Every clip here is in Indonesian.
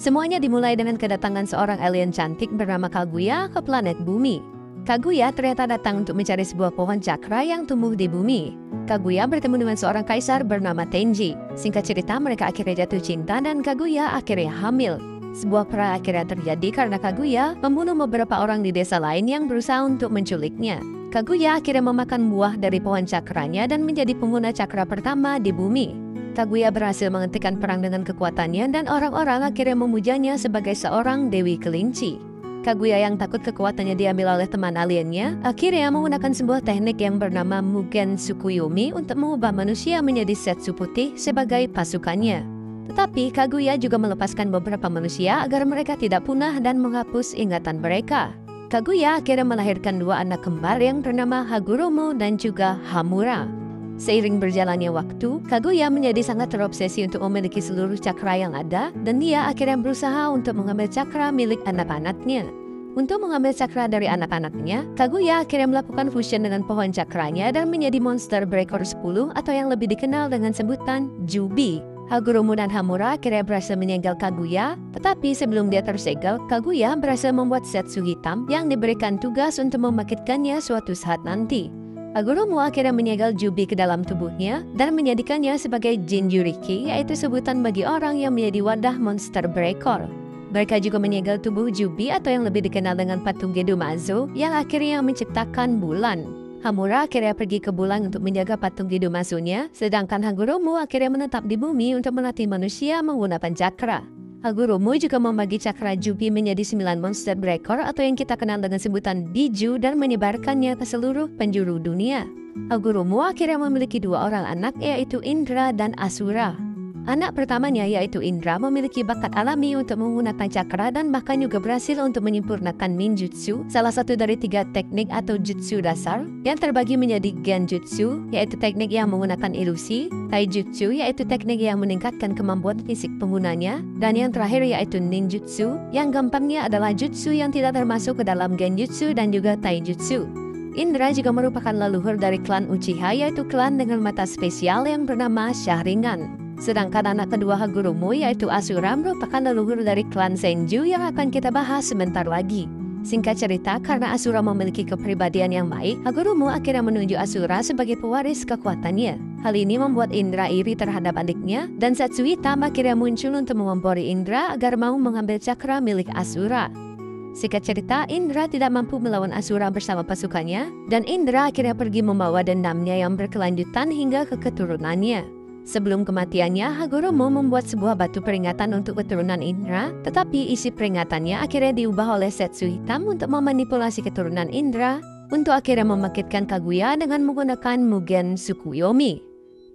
Semuanya dimulai dengan kedatangan seorang alien cantik bernama Kaguya ke planet bumi. Kaguya ternyata datang untuk mencari sebuah pohon cakra yang tumbuh di bumi. Kaguya bertemu dengan seorang kaisar bernama Tenji. Singkat cerita, mereka akhirnya jatuh cinta dan Kaguya akhirnya hamil. Sebuah perang akhirnya terjadi karena Kaguya membunuh beberapa orang di desa lain yang berusaha untuk menculiknya. Kaguya akhirnya memakan buah dari pohon cakranya dan menjadi pengguna cakra pertama di bumi. Kaguya berhasil menghentikan perang dengan kekuatannya dan orang-orang akhirnya memujanya sebagai seorang dewi kelinci. Kaguya yang takut kekuatannya diambil oleh teman aliennya, akhirnya menggunakan sebuah teknik yang bernama Mugen Tsukuyomi untuk mengubah manusia menjadi Setsu putih sebagai pasukannya. Tetapi Kaguya juga melepaskan beberapa manusia agar mereka tidak punah dan menghapus ingatan mereka. Kaguya akhirnya melahirkan dua anak kembar yang bernama Hagoromo dan juga Hamura. Seiring berjalannya waktu, Kaguya menjadi sangat terobsesi untuk memiliki seluruh cakra yang ada, dan dia akhirnya berusaha untuk mengambil cakra milik anak-anaknya. Untuk mengambil cakra dari anak-anaknya, Kaguya akhirnya melakukan fusion dengan pohon cakranya dan menjadi monster berekor 10 atau yang lebih dikenal dengan sebutan Jubi. Hagoromo dan Hamura akhirnya berhasil menyegel Kaguya, tetapi sebelum dia tersegel, Kaguya berhasil membuat Setsu hitam yang diberikan tugas untuk membangkitkannya suatu saat nanti. Hagoromo akhirnya menyegel Jubi ke dalam tubuhnya dan menjadikannya sebagai Jinjuriki, yaitu sebutan bagi orang yang menjadi wadah monster berekor. Mereka juga menyegel tubuh Jubi atau yang lebih dikenal dengan patung Gedomazo yang akhirnya menciptakan bulan. Hamura akhirnya pergi ke bulan untuk menjaga patung Gedomazo-nya, sedangkan Hagoromo akhirnya menetap di bumi untuk melatih manusia menggunakan cakra. Hagoromo juga membagi cakra Jubi menjadi 9 monster berekor atau yang kita kenal dengan sebutan Biju dan menyebarkannya ke seluruh penjuru dunia. Hagoromo akhirnya memiliki dua orang anak, yaitu Indra dan Asura. Anak pertamanya yaitu Indra memiliki bakat alami untuk menggunakan cakra dan bahkan juga berhasil untuk menyempurnakan ninjutsu, salah satu dari 3 teknik atau jutsu dasar yang terbagi menjadi genjutsu, yaitu teknik yang menggunakan ilusi, taijutsu, yaitu teknik yang meningkatkan kemampuan fisik penggunanya, dan yang terakhir yaitu ninjutsu, yang gampangnya adalah jutsu yang tidak termasuk ke dalam genjutsu dan juga taijutsu. Indra juga merupakan leluhur dari klan Uchiha, yaitu klan dengan mata spesial yang bernama Sharingan. Sedangkan anak kedua Hagoromo yaitu Asura merupakan leluhur dari klan Senju yang akan kita bahas sebentar lagi. Singkat cerita, karena Asura memiliki kepribadian yang baik, Hagoromo akhirnya menunjuk Asura sebagai pewaris kekuatannya. Hal ini membuat Indra iri terhadap adiknya, dan Setsu hitam akhirnya muncul untuk mengompori Indra agar mau mengambil cakra milik Asura. Singkat cerita, Indra tidak mampu melawan Asura bersama pasukannya, dan Indra akhirnya pergi membawa dendamnya yang berkelanjutan hingga ke keturunannya. Sebelum kematiannya, Hagoromo membuat sebuah batu peringatan untuk keturunan Indra, tetapi isi peringatannya akhirnya diubah oleh Setsu hitam untuk memanipulasi keturunan Indra untuk akhirnya membangkitkan Kaguya dengan menggunakan Mugen Tsukuyomi.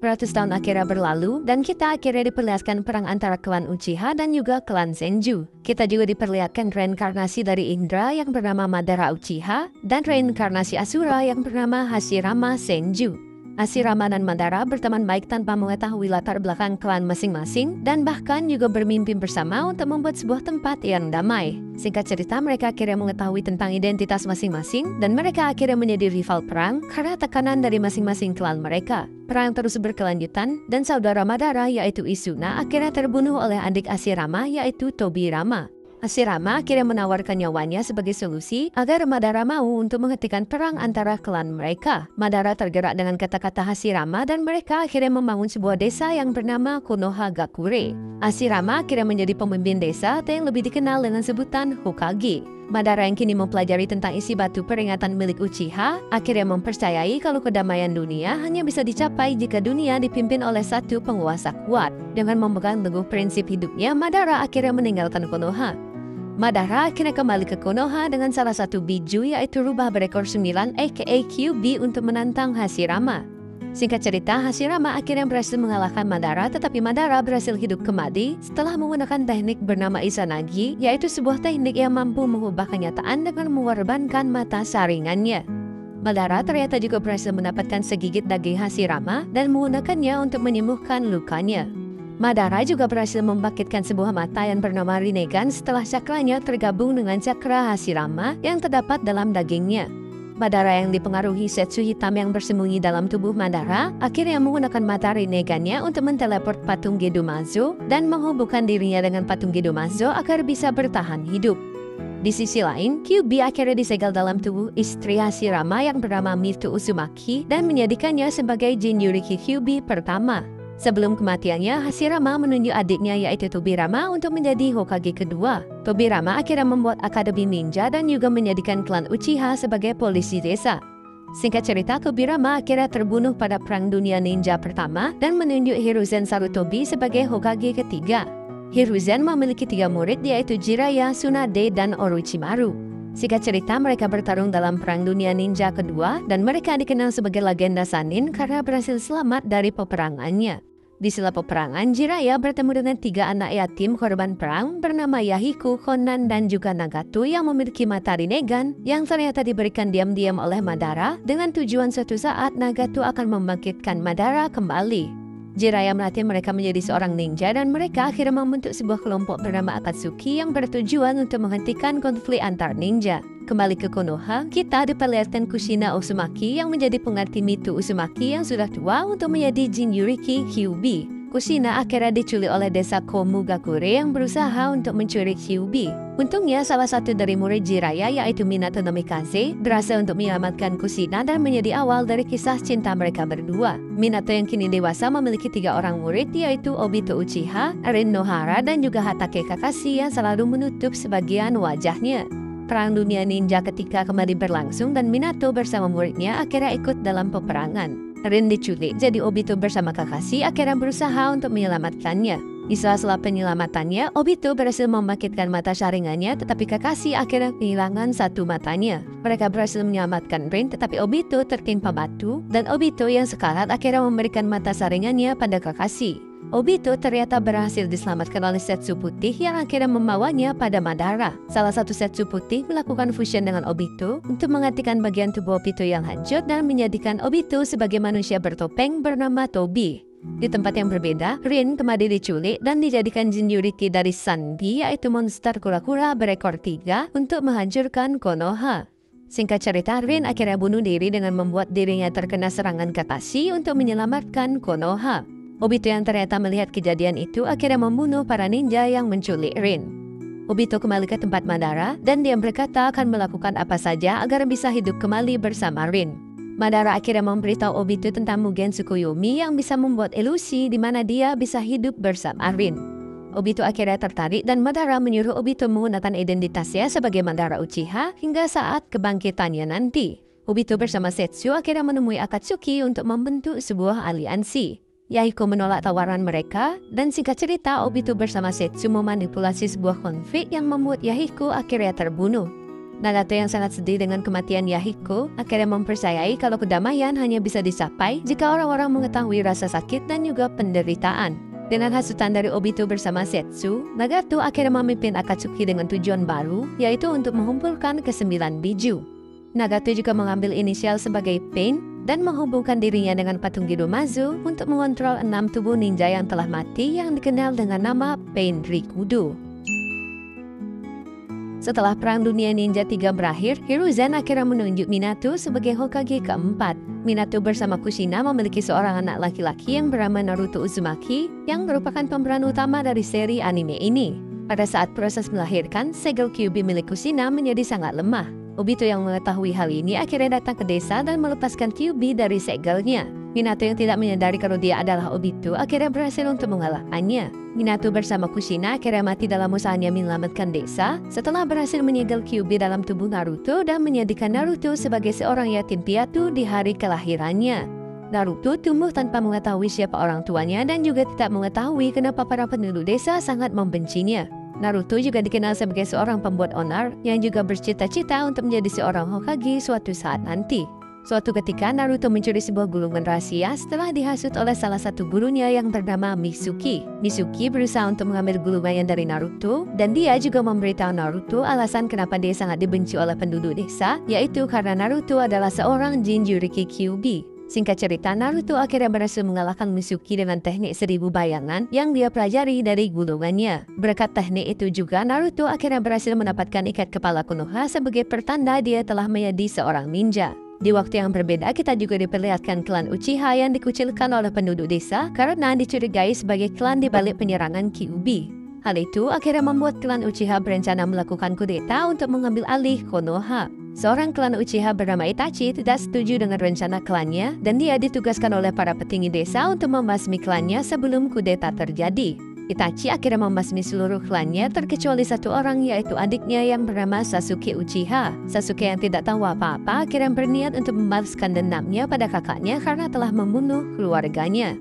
Beratus tahun akhirnya berlalu dan kita akhirnya diperlihatkan perang antara klan Uchiha dan juga klan Senju. Kita juga diperlihatkan reinkarnasi dari Indra yang bernama Madara Uchiha dan reinkarnasi Asura yang bernama Hashirama Senju. Hashirama dan Madara berteman baik tanpa mengetahui latar belakang klan masing-masing dan bahkan juga bermimpi bersama untuk membuat sebuah tempat yang damai. Singkat cerita, mereka akhirnya mengetahui tentang identitas masing-masing dan mereka akhirnya menjadi rival perang karena tekanan dari masing-masing klan mereka. Perang terus berkelanjutan dan saudara Madara yaitu Isuna akhirnya terbunuh oleh adik Hashirama yaitu Tobirama. Hashirama akhirnya menawarkan nyawanya sebagai solusi agar Madara mau untuk menghentikan perang antara klan mereka. Madara tergerak dengan kata-kata Hashirama dan mereka akhirnya membangun sebuah desa yang bernama Konohagakure. Hashirama akhirnya menjadi pemimpin desa atau yang lebih dikenal dengan sebutan Hokage. Madara yang kini mempelajari tentang isi batu peringatan milik Uchiha akhirnya mempercayai kalau kedamaian dunia hanya bisa dicapai jika dunia dipimpin oleh satu penguasa kuat. Dengan memegang teguh prinsip hidupnya, Madara akhirnya meninggalkan Konoha. Madara akhirnya kembali ke Konoha dengan salah satu biju yaitu rubah berekor 9 aka QB untuk menantang Hashirama. Singkat cerita, Hashirama akhirnya berhasil mengalahkan Madara, tetapi Madara berhasil hidup kembali setelah menggunakan teknik bernama Izanagi, yaitu sebuah teknik yang mampu mengubah kenyataan dengan mengorbankan mata saringannya. Madara ternyata juga berhasil mendapatkan segigit daging Hashirama dan menggunakannya untuk menyembuhkan lukanya. Madara juga berhasil membangkitkan sebuah mata yang bernama Rinnegan setelah cakranya tergabung dengan cakra Hashirama yang terdapat dalam dagingnya. Madara yang dipengaruhi Setsu hitam yang bersembunyi dalam tubuh Madara akhirnya menggunakan mata Rinnegan-nya untuk menteleport patung Gedomazo dan menghubungkan dirinya dengan patung Gedomazo agar bisa bertahan hidup. Di sisi lain, Kyuubi akhirnya disegel dalam tubuh istri Hashirama yang bernama Mitu Uzumaki dan menjadikannya sebagai Jinchuriki Kyuubi pertama. Sebelum kematiannya, Hashirama menunjuk adiknya yaitu Tobirama untuk menjadi Hokage kedua. Tobirama akhirnya membuat akademi ninja dan juga menjadikan klan Uchiha sebagai polisi desa. Singkat cerita, Tobirama akhirnya terbunuh pada Perang Dunia Ninja pertama dan menunjuk Hiruzen Sarutobi sebagai Hokage ketiga. Hiruzen memiliki 3 murid yaitu Jiraiya, Tsunade, dan Orochimaru. Singkat cerita, mereka bertarung dalam Perang Dunia Ninja kedua dan mereka dikenal sebagai legenda Sannin karena berhasil selamat dari peperangannya. Di sela peperangan, Jiraiya bertemu dengan 3 anak yatim korban perang bernama Yahiko, Konan, dan juga Nagato yang memiliki mata Rinnegan yang ternyata diberikan diam-diam oleh Madara dengan tujuan suatu saat Nagato akan membangkitkan Madara kembali. Jiraiya melatih mereka menjadi seorang ninja dan mereka akhirnya membentuk sebuah kelompok bernama Akatsuki yang bertujuan untuk menghentikan konflik antar ninja. Kembali ke Konoha, kita diperlihatkan Kushina Uzumaki yang menjadi pengganti Mitu Uzumaki yang sudah tua untuk menjadi Jinchuriki Kyuubi. Kushina akhirnya diculik oleh desa Komugakure yang berusaha untuk mencuri Kyuubi. Untungnya salah satu dari murid Jiraiya yaitu Minato Namikaze berhasil untuk menyelamatkan Kushina dan menjadi awal dari kisah cinta mereka berdua. Minato yang kini dewasa memiliki 3 orang murid yaitu Obito Uchiha, Rin Nohara, dan juga Hatake Kakashi yang selalu menutup sebagian wajahnya. Perang Dunia Ninja ketika kembali berlangsung dan Minato bersama muridnya akhirnya ikut dalam peperangan. Rin diculik, jadi Obito bersama Kakashi akhirnya berusaha untuk menyelamatkannya. Di sela-sela penyelamatannya, Obito berhasil membangkitkan mata Sharingan-nya, tetapi Kakashi akhirnya kehilangan 1 matanya. Mereka berhasil menyelamatkan Rin, tetapi Obito tertimpa batu, dan Obito yang sekarat akhirnya memberikan mata Sharingan-nya pada Kakashi. Obito ternyata berhasil diselamatkan oleh Setsu Putih yang akhirnya membawanya pada Madara. Salah satu Setsu Putih melakukan fusion dengan Obito untuk menggantikan bagian tubuh Obito yang hancur dan menjadikan Obito sebagai manusia bertopeng bernama Tobi. Di tempat yang berbeda, Rin kembali diculik dan dijadikan Jinchuriki dari Sanbi yaitu monster kura-kura berekor 3 untuk menghancurkan Konoha. Singkat cerita, Rin akhirnya bunuh diri dengan membuat dirinya terkena serangan Kakashi untuk menyelamatkan Konoha. Obito yang ternyata melihat kejadian itu akhirnya membunuh para ninja yang menculik Rin. Obito kembali ke tempat Madara dan dia berkata akan melakukan apa saja agar bisa hidup kembali bersama Rin. Madara akhirnya memberitahu Obito tentang Mugen Tsukuyomi yang bisa membuat ilusi di mana dia bisa hidup bersama Rin. Obito akhirnya tertarik dan Madara menyuruh Obito menggunakan identitasnya sebagai Madara Uchiha hingga saat kebangkitannya nanti. Obito bersama Setsu akhirnya menemui Akatsuki untuk membentuk sebuah aliansi. Yahiko menolak tawaran mereka, dan singkat cerita Obito bersama Setsu memanipulasi sebuah konflik yang membuat Yahiko akhirnya terbunuh. Nagato yang sangat sedih dengan kematian Yahiko akhirnya mempercayai kalau kedamaian hanya bisa dicapai jika orang-orang mengetahui rasa sakit dan juga penderitaan. Dengan hasutan dari Obito bersama Setsu, Nagato akhirnya memimpin Akatsuki dengan tujuan baru, yaitu untuk mengumpulkan ke-9 biju. Nagato juga mengambil inisial sebagai Pain dan menghubungkan dirinya dengan patung Gedomazo untuk mengontrol 6 tubuh ninja yang telah mati yang dikenal dengan nama Pain Rikudo. Setelah Perang Dunia Ninja 3 berakhir, Hiruzen akhirnya menunjuk Minato sebagai Hokage keempat. Minato bersama Kushina memiliki seorang anak laki-laki yang bernama Naruto Uzumaki yang merupakan pemeran utama dari seri anime ini. Pada saat proses melahirkan, segel Kyuubi milik Kushina menjadi sangat lemah. Obito yang mengetahui hal ini akhirnya datang ke desa dan melepaskan Kyuubi dari segelnya. Minato yang tidak menyadari kalau dia adalah Obito akhirnya berhasil untuk mengalahkannya. Minato bersama Kushina akhirnya mati dalam usahanya menyelamatkan desa setelah berhasil menyegel Kyuubi dalam tubuh Naruto dan menjadikan Naruto sebagai seorang yatim piatu di hari kelahirannya. Naruto tumbuh tanpa mengetahui siapa orang tuanya dan juga tidak mengetahui kenapa para penduduk desa sangat membencinya. Naruto juga dikenal sebagai seorang pembuat onar yang juga bercita-cita untuk menjadi seorang Hokage suatu saat nanti. Suatu ketika Naruto mencuri sebuah gulungan rahasia setelah dihasut oleh salah satu gurunya yang bernama Mitsuki. Mitsuki berusaha untuk mengambil gulungannya dari Naruto dan dia juga memberitahu Naruto alasan kenapa dia sangat dibenci oleh penduduk desa, yaitu karena Naruto adalah seorang Jinchuriki Kyuubi. Singkat cerita, Naruto akhirnya berhasil mengalahkan Mitsuki dengan teknik 1000 bayangan yang dia pelajari dari gulungannya. Berkat teknik itu juga, Naruto akhirnya berhasil mendapatkan ikat kepala Konoha sebagai pertanda dia telah menjadi seorang ninja. Di waktu yang berbeda, kita juga diperlihatkan klan Uchiha yang dikucilkan oleh penduduk desa karena dicurigai sebagai klan di balik penyerangan Kyuubi. Hal itu akhirnya membuat klan Uchiha berencana melakukan kudeta untuk mengambil alih Konoha. Seorang klan Uchiha bernama Itachi tidak setuju dengan rencana klannya dan dia ditugaskan oleh para petinggi desa untuk membasmi klannya sebelum kudeta terjadi. Itachi akhirnya membasmi seluruh klannya terkecuali satu orang, yaitu adiknya yang bernama Sasuke Uchiha. Sasuke yang tidak tahu apa-apa akhirnya berniat untuk membalaskan dendamnya pada kakaknya karena telah membunuh keluarganya.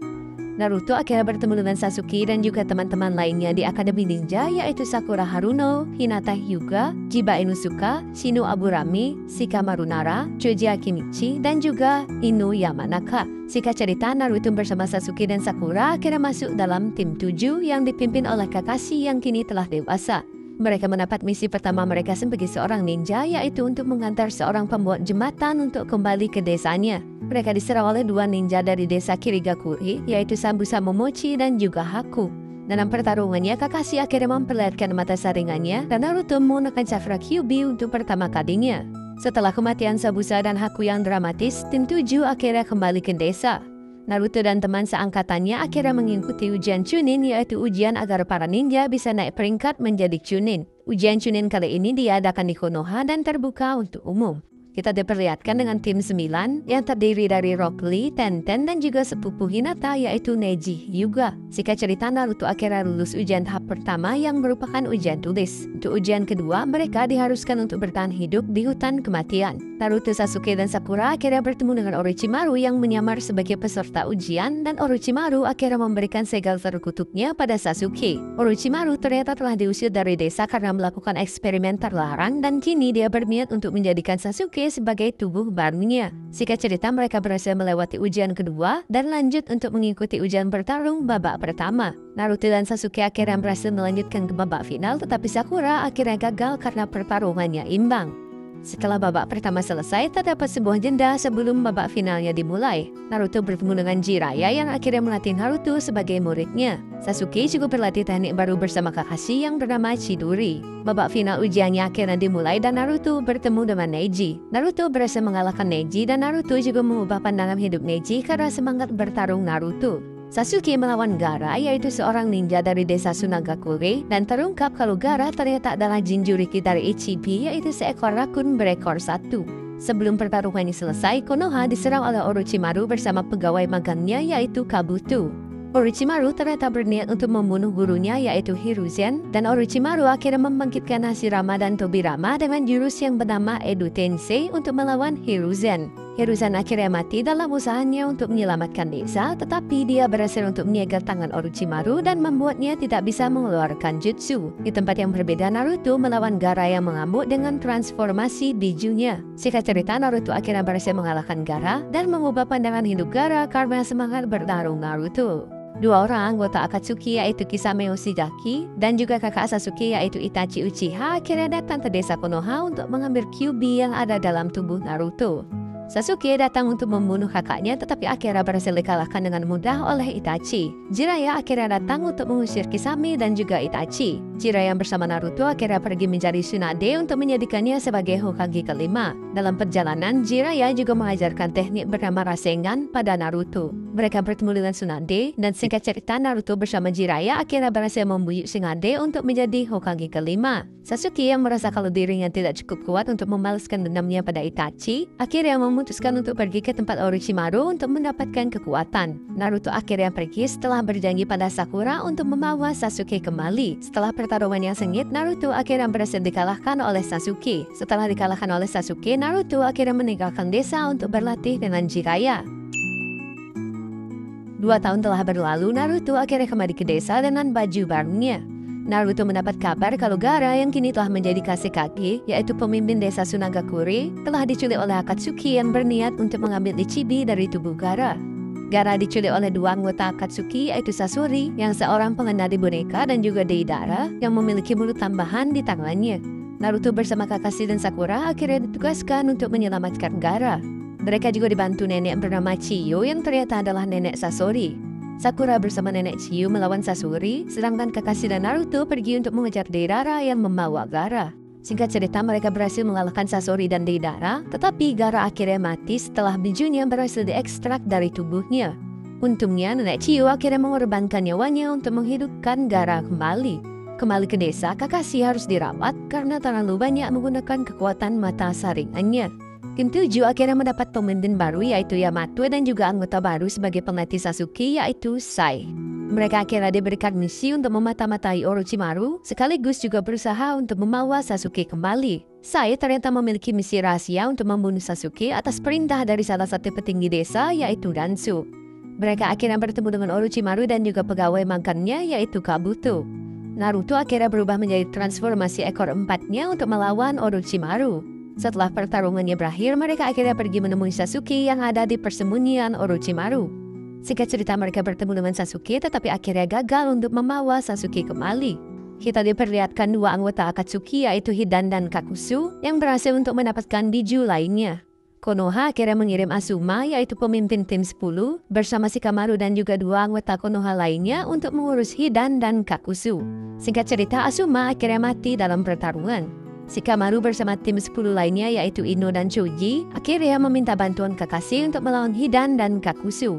Naruto akhirnya bertemu dengan Sasuke dan juga teman-teman lainnya di Akademi Ninja, yaitu Sakura Haruno, Hinata Hyuga, Chiba Inusuka, Shino Aburami, Shikamaru Nara, Choji Akimichi, dan juga Inu Yamanaka. Singkat cerita, Naruto bersama Sasuke dan Sakura akhirnya masuk dalam tim 7 yang dipimpin oleh Kakashi yang kini telah dewasa. Mereka mendapat misi pertama mereka sebagai seorang ninja, yaitu untuk mengantar seorang pembuat jembatan untuk kembali ke desanya. Mereka diserang oleh dua ninja dari desa Kirigakuri, yaitu Sambusa Momochi dan juga Haku. Dalam pertarungannya, Kakashi akhirnya memperlihatkan mata saringannya dan Naruto menggunakan cakra Kyuubi untuk pertama kalinya. Setelah kematian Sambusa dan Haku yang dramatis, tim 7 akhirnya kembali ke desa. Naruto dan teman seangkatannya akhirnya mengikuti ujian Chunin, yaitu ujian agar para ninja bisa naik peringkat menjadi Chunin. Ujian Chunin kali ini diadakan di Konoha dan terbuka untuk umum. Kita diperlihatkan dengan tim 9 yang terdiri dari Rock Lee, Tenten, dan juga sepupu Hinata, yaitu Neji Hyuga. Singkat cerita, Naruto akhirnya lulus ujian tahap pertama yang merupakan ujian tulis. Untuk ujian kedua, mereka diharuskan untuk bertahan hidup di hutan kematian. Naruto, Sasuke, dan Sakura akhirnya bertemu dengan Orochimaru yang menyamar sebagai peserta ujian, dan Orochimaru akhirnya memberikan segel terkutuknya pada Sasuke. Orochimaru ternyata telah diusir dari desa karena melakukan eksperimen terlarang, dan kini dia berniat untuk menjadikan Sasuke sebagai tubuh barunya. Singkat cerita, mereka berhasil melewati ujian kedua dan lanjut untuk mengikuti ujian bertarung babak pertama. Naruto dan Sasuke akhirnya berhasil melanjutkan ke babak final, tetapi Sakura akhirnya gagal karena pertarungannya imbang. Setelah babak pertama selesai, terdapat sebuah jeda sebelum babak finalnya dimulai. Naruto bertemu dengan Jiraiya yang akhirnya melatih Naruto sebagai muridnya. Sasuke juga berlatih teknik baru bersama Kakashi yang bernama Chidori. Babak final ujiannya akhirnya dimulai dan Naruto bertemu dengan Neji. Naruto berhasil mengalahkan Neji dan Naruto juga mengubah pandangan hidup Neji karena semangat bertarung Naruto. Sasuke melawan Gaara, yaitu seorang ninja dari desa Sunagakure, dan terungkap kalau Gaara ternyata adalah Jinchuriki dari Ichibi, yaitu seekor rakun berekor satu. Sebelum pertarungan ini selesai, Konoha diserang oleh Orochimaru bersama pegawai magangnya, yaitu Kabuto. Orochimaru ternyata berniat untuk membunuh gurunya, yaitu Hiruzen, dan Orochimaru akhirnya membangkitkan Hashirama dan Tobirama dengan jurus yang bernama Edo Tensei untuk melawan Hiruzen. Hiruzen akhirnya mati dalam usahanya untuk menyelamatkan desa, tetapi dia berhasil untuk menyegel tangan Orochimaru dan membuatnya tidak bisa mengeluarkan jutsu. Di tempat yang berbeda, Naruto melawan Gaara yang mengamuk dengan transformasi bijunya. Singkat cerita, Naruto akhirnya berhasil mengalahkan Gaara dan mengubah pandangan hidup Gaara karena semangat bertarung Naruto. Dua orang anggota Akatsuki, yaitu Kisame Yoshizaki dan juga kakak Sasuke, yaitu Itachi Uchiha, akhirnya datang ke desa Konoha untuk mengambil Kyuubi yang ada dalam tubuh Naruto. Sasuke datang untuk membunuh kakaknya, tetapi akhirnya berhasil dikalahkan dengan mudah oleh Itachi. Jiraiya akhirnya datang untuk mengusir Kisame dan juga Itachi. Jiraiya bersama Naruto akhirnya pergi mencari Tsunade untuk menjadikannya sebagai Hokage kelima. Dalam perjalanan, Jiraiya juga mengajarkan teknik bernama Rasengan pada Naruto. Mereka bertemu dengan Tsunade, dan singkat cerita, Naruto bersama Jiraiya akhirnya berhasil membujuk Tsunade untuk menjadi Hokage kelima. Sasuke yang merasa kalau dirinya tidak cukup kuat untuk membalaskan dendamnya pada Itachi, akhirnya memutuskan untuk pergi ke tempat Orochimaru untuk mendapatkan kekuatan. Naruto akhirnya pergi setelah berjanji pada Sakura untuk membawa Sasuke kembali. Setelah pertarungan yang sengit, Naruto akhirnya berhasil dikalahkan oleh Sasuke. Setelah dikalahkan oleh Sasuke, Naruto akhirnya meninggalkan desa untuk berlatih dengan Jiraiya. 2 tahun telah berlalu, Naruto akhirnya kembali ke desa dengan baju barunya. Naruto mendapat kabar kalau Gaara yang kini telah menjadi Kashekage, yaitu pemimpin desa Sunagakure, telah diculik oleh Akatsuki yang berniat untuk mengambil Ichibi dari tubuh Gaara. Gaara diculik oleh 2 anggota Akatsuki, yaitu Sasori yang seorang pengendali boneka dan juga Deidara yang memiliki mulut tambahan di tangannya. Naruto bersama Kakashi dan Sakura akhirnya ditugaskan untuk menyelamatkan Gaara. Mereka juga dibantu nenek bernama Chiyo yang ternyata adalah nenek Sasori. Sakura bersama nenek Chiyo melawan Sasori, sedangkan Kakashi dan Naruto pergi untuk mengejar Deidara yang membawa Gaara. Singkat cerita, mereka berhasil mengalahkan Sasori dan Deidara, tetapi Gaara akhirnya mati setelah bijunya berhasil diekstrak dari tubuhnya. Untungnya, nenek Chiyo akhirnya mengorbankan nyawanya untuk menghidupkan Gaara kembali. Kembali ke desa, Kakashi harus dirawat karena terlalu banyak menggunakan kekuatan mata saringannya. Tim 7 akhirnya mendapat pemimpin baru yaitu Yamato dan juga anggota baru sebagai pelatih Sasuke yaitu Sai. Mereka akhirnya diberikan misi untuk memata-matai Orochimaru sekaligus juga berusaha untuk membawa Sasuke kembali. Sai ternyata memiliki misi rahasia untuk membunuh Sasuke atas perintah dari salah satu petinggi desa yaitu Danzo. Mereka akhirnya bertemu dengan Orochimaru dan juga pegawai makannya yaitu Kabuto. Naruto akhirnya berubah menjadi transformasi ekor empatnya untuk melawan Orochimaru. Setelah pertarungannya berakhir, mereka akhirnya pergi menemui Sasuke yang ada di persembunyian Orochimaru. Singkat cerita, mereka bertemu dengan Sasuke tetapi akhirnya gagal untuk membawa Sasuke kembali. Kita diperlihatkan dua anggota Akatsuki yaitu Hidan dan Kakuzu yang berhasil untuk mendapatkan biju lainnya. Konoha akhirnya mengirim Asuma yaitu pemimpin tim 10 bersama Shikamaru dan juga dua anggota Konoha lainnya untuk mengurus Hidan dan Kakuzu. Singkat cerita, Asuma akhirnya mati dalam pertarungan. Shikamaru bersama tim 10 lainnya yaitu Ino dan Choji akhirnya meminta bantuan Kakashi untuk melawan Hidan dan Kakuzu.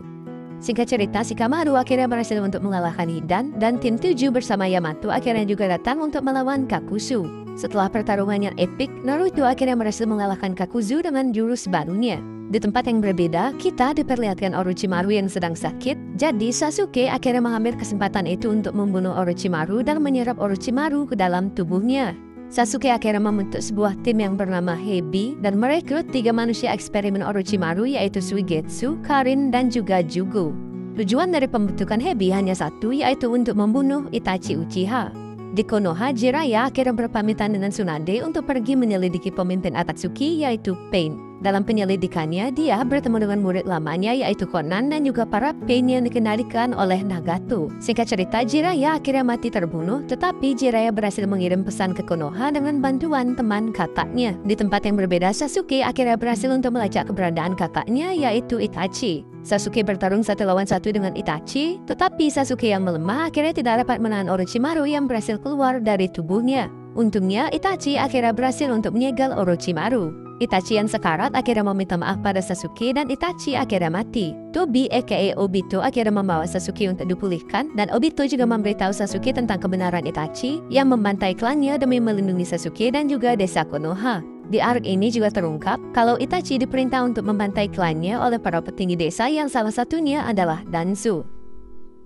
Singkat cerita, Shikamaru akhirnya berhasil untuk mengalahkan Hidan dan tim 7 bersama Yamato akhirnya juga datang untuk melawan Kakuzu. Setelah pertarungan yang epik, Naruto akhirnya berhasil mengalahkan Kakuzu dengan jurus barunya. Di tempat yang berbeda, kita diperlihatkan Orochimaru yang sedang sakit, jadi Sasuke akhirnya mengambil kesempatan itu untuk membunuh Orochimaru dan menyerap Orochimaru ke dalam tubuhnya. Sasuke akhirnya membentuk sebuah tim yang bernama Hebi dan merekrut 3 manusia eksperimen Orochimaru yaitu Suigetsu, Karin, dan juga Jugo. Tujuan dari pembentukan Hebi hanya satu yaitu untuk membunuh Itachi Uchiha. Di Konoha, Jiraiya akhirnya berpamitan dengan Tsunade untuk pergi menyelidiki pemimpin Akatsuki yaitu Pain. Dalam penyelidikannya, dia bertemu dengan murid lamanya yaitu Konan dan juga para Pain yang dikendalikan oleh Nagato. Singkat cerita, Jiraiya akhirnya mati terbunuh, tetapi Jiraiya berhasil mengirim pesan ke Konoha dengan bantuan teman kakaknya. Di tempat yang berbeda, Sasuke akhirnya berhasil untuk melacak keberadaan kakaknya yaitu Itachi. Sasuke bertarung 1 lawan 1 dengan Itachi, tetapi Sasuke yang melemah akhirnya tidak dapat menahan Orochimaru yang berhasil keluar dari tubuhnya. Untungnya, Itachi akhirnya berhasil untuk menyegel Orochimaru. Itachi yang sekarat akhirnya meminta maaf pada Sasuke dan Itachi akhirnya mati. Tobi aka Obito akhirnya membawa Sasuke untuk dipulihkan dan Obito juga memberitahu Sasuke tentang kebenaran Itachi yang membantai klannya demi melindungi Sasuke dan juga desa Konoha. Di arc ini juga terungkap kalau Itachi diperintah untuk membantai klannya oleh para petinggi desa yang salah satunya adalah Danzo.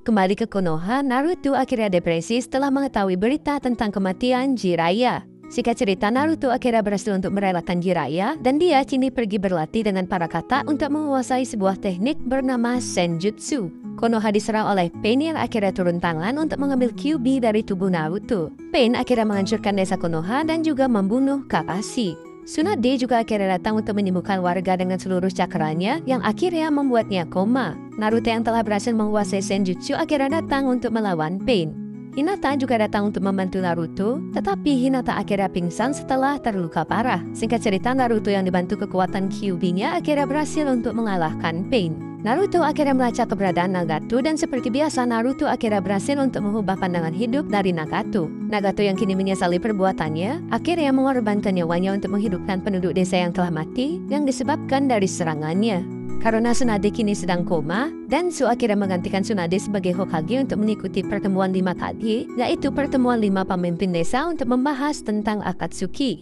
Kembali ke Konoha, Naruto akhirnya depresi setelah mengetahui berita tentang kematian Jiraiya. Singkat cerita, Naruto akhirnya berhasil untuk merelakan Jiraiya dan dia kini pergi berlatih dengan para kata untuk menguasai sebuah teknik bernama Senjutsu. Konoha diserang oleh Pain yang akhirnya turun tangan untuk mengambil Kyuubi dari tubuh Naruto. Pain akhirnya menghancurkan desa Konoha dan juga membunuh Kakashi. Tsunade juga akhirnya datang untuk menyembuhkan warga dengan seluruh cakranya yang akhirnya membuatnya koma. Naruto yang telah berhasil menguasai Senjutsu akhirnya datang untuk melawan Pain. Hinata juga datang untuk membantu Naruto, tetapi Hinata akhirnya pingsan setelah terluka parah. Singkat cerita, Naruto yang dibantu kekuatan Kyuubi-nya akhirnya berhasil untuk mengalahkan Pain. Naruto akhirnya melacak keberadaan Nagato dan seperti biasa Naruto akhirnya berhasil untuk mengubah pandangan hidup dari Nagato. Nagato yang kini menyesali perbuatannya, akhirnya mengorbankan nyawanya untuk menghidupkan penduduk desa yang telah mati yang disebabkan dari serangannya. Karena Tsunade kini sedang koma, Danzo akhirnya menggantikan Tsunade sebagai Hokage untuk mengikuti pertemuan 5 Kage, yaitu pertemuan 5 pemimpin desa untuk membahas tentang Akatsuki.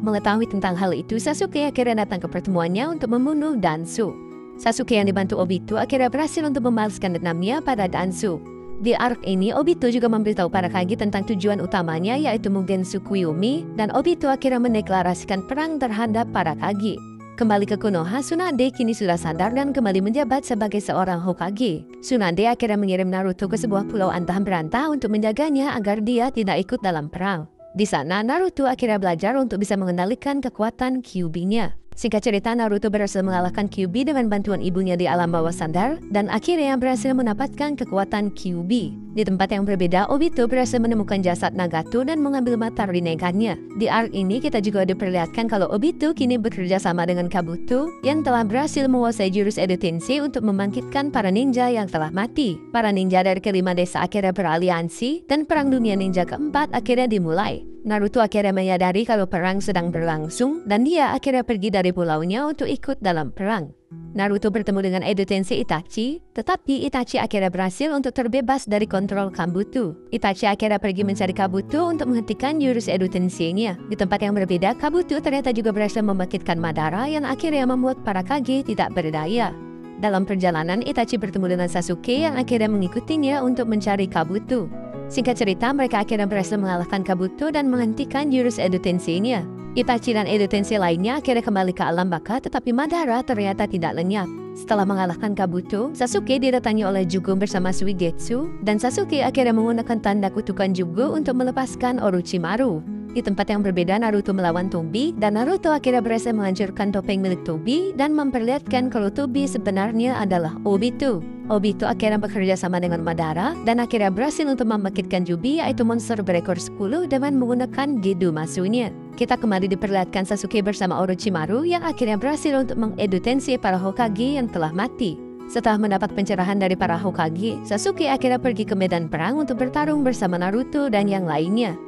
Mengetahui tentang hal itu, Sasuke akhirnya datang ke pertemuannya untuk membunuh Danzo. Sasuke yang dibantu Obito akhirnya berhasil untuk membalaskan dendamnya pada Danzo. Di arc ini, Obito juga memberitahu para Kage tentang tujuan utamanya yaitu Mugen Tsukuyomi, dan Obito akhirnya mendeklarasikan perang terhadap para Kage. Kembali ke Konoha, Tsunade kini sudah sadar dan kembali menjabat sebagai seorang Hokage. Tsunade akhirnya mengirim Naruto ke sebuah pulau antah berantah untuk menjaganya agar dia tidak ikut dalam perang. Di sana, Naruto akhirnya belajar untuk bisa mengendalikan kekuatan Kyuubi-nya. Singkat cerita, Naruto berhasil mengalahkan Kyuubi dengan bantuan ibunya di alam bawah sadar dan akhirnya berhasil mendapatkan kekuatan Kyuubi. Di tempat yang berbeda, Obito berhasil menemukan jasad Nagato dan mengambil mata Rinnegan-nya. Di arc ini kita juga diperlihatkan kalau Obito kini bekerja sama dengan Kabuto yang telah berhasil menguasai jurus Edo Tensei untuk membangkitkan para ninja yang telah mati. Para ninja dari kelima desa akhirnya beraliansi dan perang dunia ninja keempat akhirnya dimulai. Naruto akhirnya menyadari kalau perang sedang berlangsung dan dia akhirnya pergi dari pulaunya untuk ikut dalam perang. Naruto bertemu dengan Edo Tensei Itachi, tetapi Itachi akhirnya berhasil untuk terbebas dari kontrol Kabuto. Itachi akhirnya pergi mencari Kabuto untuk menghentikan jurus Edo Tensei-nya. Di tempat yang berbeda, Kabuto ternyata juga berhasil membangkitkan Madara yang akhirnya membuat para Kage tidak berdaya. Dalam perjalanan, Itachi bertemu dengan Sasuke yang akhirnya mengikutinya untuk mencari Kabuto. Singkat cerita, mereka akhirnya berhasil mengalahkan Kabuto dan menghentikan jurus Edo Tensei-nya. Itachi dan Edo Tensei lainnya akhirnya kembali ke alam baka, tetapi Madara ternyata tidak lenyap. Setelah mengalahkan Kabuto, Sasuke didatangi oleh Jugo bersama Suigetsu, dan Sasuke akhirnya menggunakan tanda kutukan Jugo untuk melepaskan Orochimaru. Di tempat yang berbeda, Naruto melawan Tobi, dan Naruto akhirnya berhasil menghancurkan topeng milik Tobi dan memperlihatkan kalau Tobi sebenarnya adalah Obito. Obito akhirnya bekerja sama dengan Madara dan akhirnya berhasil untuk membangkitkan Jubi, yaitu monster berekor 10 dengan menggunakan Gedo Masunya. Kita kembali diperlihatkan Sasuke bersama Orochimaru yang akhirnya berhasil untuk mengedu Tensei para Hokage yang telah mati. Setelah mendapat pencerahan dari para Hokage, Sasuke akhirnya pergi ke medan perang untuk bertarung bersama Naruto dan yang lainnya.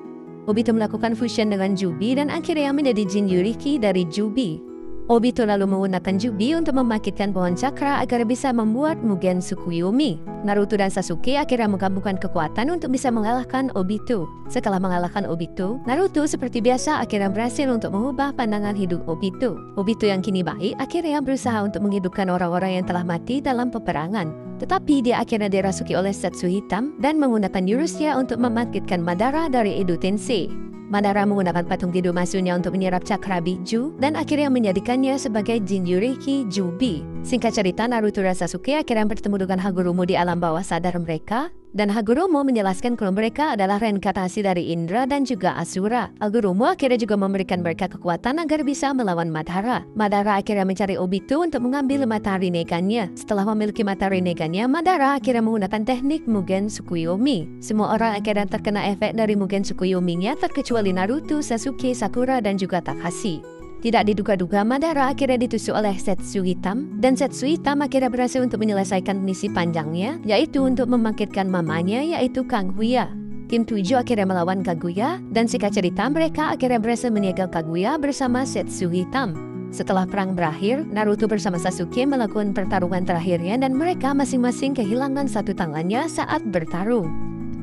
Obito melakukan fusion dengan Jubi dan akhirnya menjadi Jinryuki dari Jubi. Obito lalu menggunakan Jubi untuk membangkitkan pohon cakra agar bisa membuat Mugen Tsukuyomi. Naruto dan Sasuke akhirnya menggabungkan kekuatan untuk bisa mengalahkan Obito. Setelah mengalahkan Obito, Naruto seperti biasa akhirnya berhasil untuk mengubah pandangan hidup Obito. Obito yang kini baik akhirnya berusaha untuk menghidupkan orang-orang yang telah mati dalam peperangan. Tetapi dia akhirnya dirasuki oleh Setsu Hitam dan menggunakan jurusnya untuk membangkitkan Madara dari Edo Tensei. Madara menggunakan patung Gedo Masunya untuk menyerap cakra Biju dan akhirnya menjadikannya sebagai Jinryuki Jubi. Singkat cerita, Naruto dan Sasuke akhirnya bertemu dengan Hagoromo di alam bawah sadar mereka, dan Hagoromo menjelaskan kalau mereka adalah reinkarnasi dari Indra dan juga Asura. Hagoromo akhirnya juga memberikan mereka kekuatan agar bisa melawan Madara. Madara akhirnya mencari Obito untuk mengambil mata Rinnegan-nya. Setelah memiliki mata Rinnegan-nya, Madara akhirnya menggunakan teknik Mugen Tsukuyomi. Semua orang akhirnya terkena efek dari Mugen Tsukuyomi-nya terkecuali Naruto, Sasuke, Sakura, dan juga Takashi. Tidak diduga-duga, Madara akhirnya ditusuk oleh Setsu Hitam, dan Setsu Hitam akhirnya berhasil untuk menyelesaikan misi panjangnya, yaitu untuk membangkitkan mamanya, yaitu Kaguya. Tim 7 akhirnya melawan Kaguya, dan singkat cerita mereka akhirnya berhasil menyegel Kaguya bersama Setsu Hitam. Setelah perang berakhir, Naruto bersama Sasuke melakukan pertarungan terakhirnya dan mereka masing-masing kehilangan satu tangannya saat bertarung.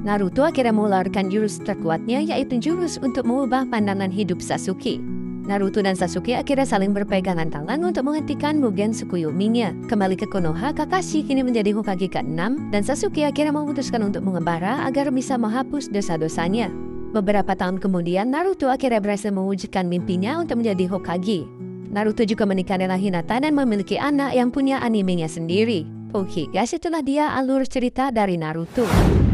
Naruto akhirnya mengeluarkan jurus terkuatnya, yaitu jurus untuk mengubah pandangan hidup Sasuke. Naruto dan Sasuke akhirnya saling berpegangan tangan untuk menghentikan Mugen Tsukuyomi-nya. Kembali ke Konoha, Kakashi kini menjadi Hokage ke-6 dan Sasuke akhirnya memutuskan untuk mengembara agar bisa menghapus dosa-dosanya. Beberapa tahun kemudian, Naruto akhirnya berhasil mewujudkan mimpinya untuk menjadi Hokage. Naruto juga menikah dengan Hinata dan memiliki anak yang punya animenya sendiri. Oke guys, itulah dia alur cerita dari Naruto.